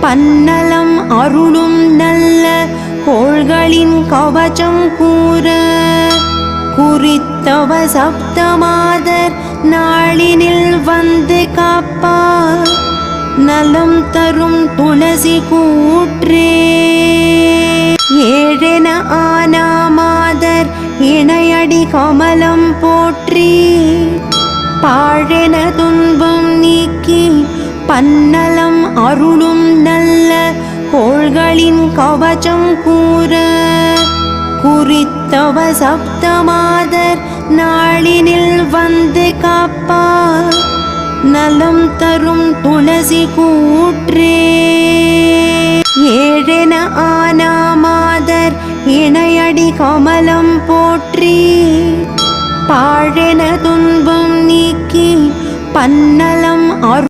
பன்னலம் அருளும் நல்ல கோள்களின் கவச்சம் கூற குறித்தவ சப்தமாதர் நாளினில் வந்து காப்பார் நலம் தரும் துளசி கூற்றே. ஏழென ஆனாமாதர் இணையடி கமலம் போற்றி பாழென துன்பம் நீக்கி பன்னலம் அருளும் நல்ல கோள்களின் கவச்சம் கூற குறித்தவ சப்தமாதர் நாளினில் வந்து காப்பார் நலம் தரும் துளசி கூற்றே. ஏழென ஆனாமாதர் இணையடி கமலம் போற்றி பாழென துன்பம் நீக்கி பன்னலம்